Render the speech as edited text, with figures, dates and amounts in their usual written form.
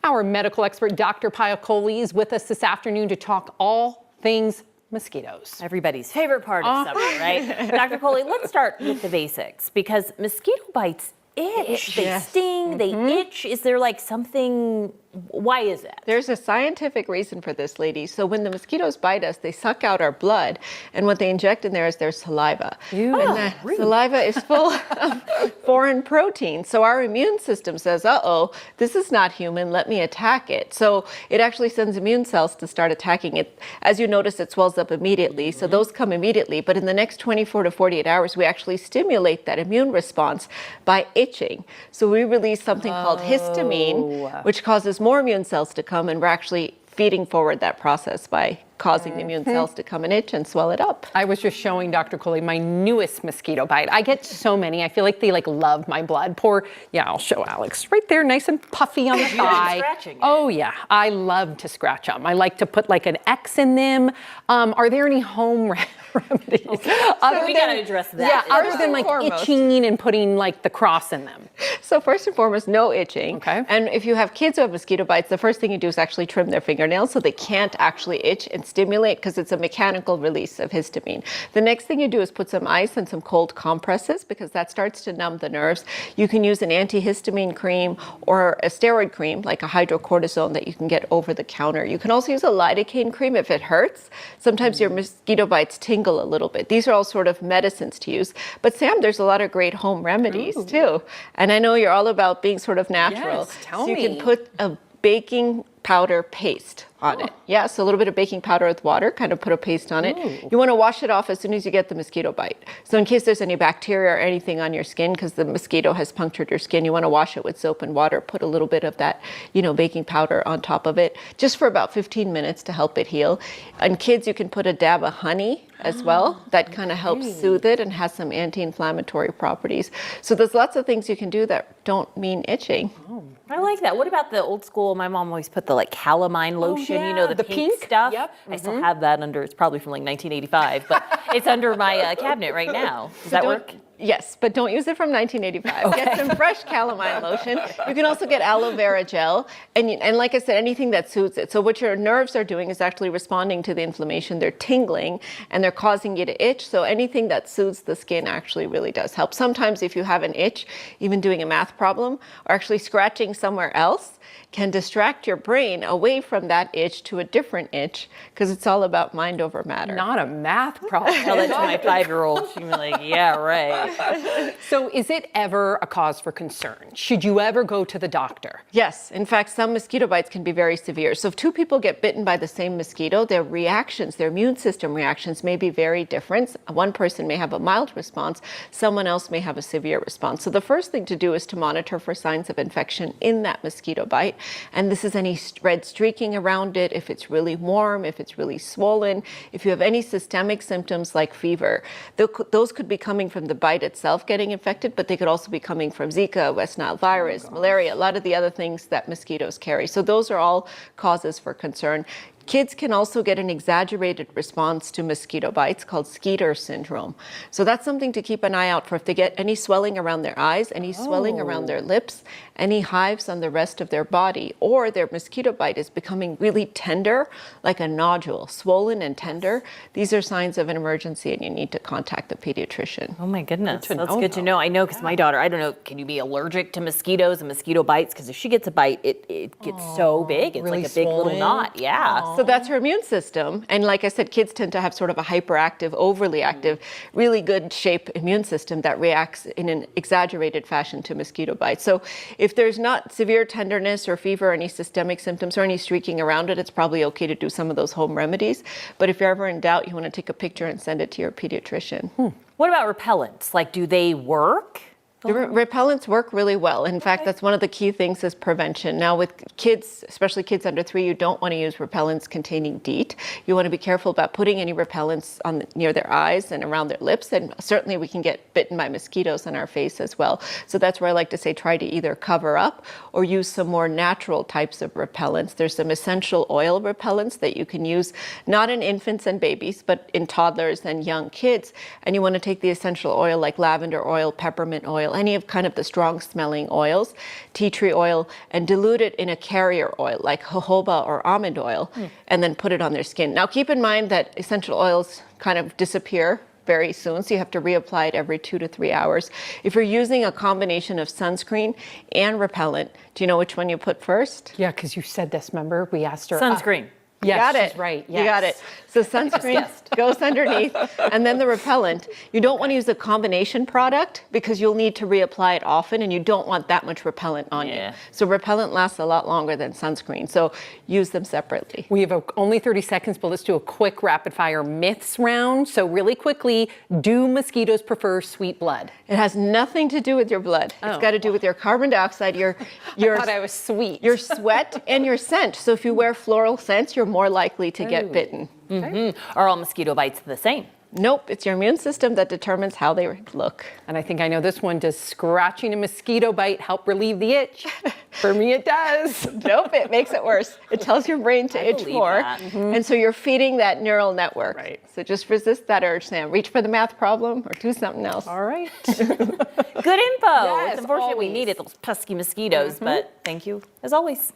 Our medical expert, Dr. Piacoli, is with us this afternoon to talk all things mosquitoes. Everybody's favorite part of summer, right? Dr. Coley, let's start with the basics, because mosquito bites itch, they sting, they itch. Is there like something, why is that? There's a scientific reason for this, ladies. So when the mosquitoes bite us, they suck out our blood, and what they inject in there is their saliva. Ew. And that saliva is full of foreign protein. So our immune system says, uh-oh, this is not human, let me attack it. So it actually sends immune cells to start attacking it. As you notice, it swells up immediately, so those come immediately. But in the next 24 to 48 hours, we actually stimulate that immune response by itching. So we release something called histamine, which causes more immune cells to come, and we're actually feeding forward that process by causing the immune cells to come and itch and swell it up. I was just showing Dr. Coley my newest mosquito bite. I get so many. I feel like they love my blood. I'll show Alex. Right there, nice and puffy on the thigh. Scratching it. Oh yeah, I love to scratch them. I like to put like an X in them. Are there any home remedies? We gotta address that. Yeah, other than like itching and putting like the cross in them. So first and foremost, no itching. Okay. And if you have kids who have mosquito bites, the first thing you do is actually trim their fingernails so they can't actually itch and stimulate, because it's a mechanical release of histamine. The next thing you do is put some ice and some cold compresses, because that starts to numb the nerves. You can use an antihistamine cream or a steroid cream, like a hydrocortisone that you can get over the counter. You can also use a lidocaine cream if it hurts. Sometimes your mosquito bites tingle a little bit. These are all sort of medicines to use. But Sam, there's a lot of great home remedies too. And I know you're all about being sort of natural. Yes, tell so me. you can put a baking powder paste on it. Yeah, so a little bit of baking powder with water, kind of put a paste on it. You want to wash it off as soon as you get the mosquito bite. So in case there's any bacteria or anything on your skin, because the mosquito has punctured your skin, you want to wash it with soap and water, put a little bit of that, baking powder on top of it, just for about 15 minutes to help it heal. On kids, you can put a dab of honey as well. That kind of helps soothe it and has some anti-inflammatory properties. So there's lots of things you can do that don't mean itching. I like that. What about the old school? My mom always put the calamine lotion, the pink stuff. Yep. I still have that under, it's probably from 1985, but it's under my cabinet right now. Does that work? Yes, but don't use it from 1985. Okay. Get some fresh calamine lotion. You can also get aloe vera gel. And like I said, anything that soothes it. So what your nerves are doing is actually responding to the inflammation. They're tingling and they're causing you to itch. So anything that soothes the skin actually really does help. Sometimes if you have an itch, even doing a math problem or actually scratching somewhere else can distract your brain away from that itch to a different itch, because it's all about mind over matter. Not a math problem. Tell that to my 5-year-old. She'd be like, yeah, right. So is it ever a cause for concern? Should you ever go to the doctor? Yes. In fact, some mosquito bites can be very severe. So if two people get bitten by the same mosquito, their reactions, their immune system reactions may be very different. One person may have a mild response. Someone else may have a severe response. So the first thing to do is to monitor for signs of infection in that mosquito bite. And this is any red streaking around it, if it's really warm, if it's really swollen, if you have any systemic symptoms like fever. Those could be coming from the bite itself getting infected, but they could also be coming from Zika, West Nile virus, malaria, a lot of the other things that mosquitoes carry. So those are all causes for concern. Kids can also get an exaggerated response to mosquito bites called Skeeter syndrome. So that's something to keep an eye out for. If they get any swelling around their eyes, any swelling around their lips, any hives on the rest of their body, or their mosquito bite is becoming really tender, like a nodule, swollen and tender, these are signs of an emergency and you need to contact the pediatrician. Oh my goodness, that's good to know. I know, because my daughter, I don't know, can you be allergic to mosquitoes and mosquito bites? Because if she gets a bite, it gets so big. It's really like a big little swollen. knot. Yeah. So that's her immune system. And like I said, kids tend to have sort of a hyperactive, overly active, really good shape immune system that reacts in an exaggerated fashion to mosquito bites. So if there's not severe tenderness or fever, or any systemic symptoms or any streaking around it, it's probably okay to do some of those home remedies. But if you're ever in doubt, you want to take a picture and send it to your pediatrician. What about repellents? Do they work? The repellents work really well. In fact, that's one of the key things is prevention. Now with kids, especially kids under 3, you don't want to use repellents containing DEET. You want to be careful about putting any repellents near their eyes and around their lips. And certainly we can get bitten by mosquitoes on our face as well. So that's where I like to say try to either cover up or use some more natural types of repellents. There's some essential oil repellents that you can use, not in infants and babies, but in toddlers and young kids. And you want to take the essential oil like lavender oil, peppermint oil, oil, any of kind of the strong smelling oils, tea tree oil, and dilute it in a carrier oil like jojoba or almond oil, and then put it on their skin. Now keep in mind that essential oils kind of disappear very soon, so you have to reapply it every 2 to 3 hours. If you're using a combination of sunscreen and repellent, do you know which one you put first? Yeah, because you said this, remember? We asked her. Sunscreen. Yes, got it. she's right. You got it. So sunscreen goes underneath, and then the repellent. You don't want to use a combination product because you'll need to reapply it often, and you don't want that much repellent on you. So repellent lasts a lot longer than sunscreen. So use them separately. We have only 30 seconds, but let's do a quick rapid fire myths round. So really quickly, do mosquitoes prefer sweet blood? It has nothing to do with your blood. It's got to do with your carbon dioxide, your I thought I was sweet. your sweat, and your scent. So if you wear floral scents, you're more likely to get bitten. Are all mosquito bites the same? Nope, it's your immune system that determines how they look. And I think I know this one. Does scratching a mosquito bite help relieve the itch? For me, it does. Nope, it makes it worse. It tells your brain to itch believe more. that. And so you're feeding that neural network. Right. So just resist that urge, Sam. Reach for the math problem or do something else. All right. Good info. Yes, It's unfortunate we always. needed those pesky mosquitoes, but thank you as always.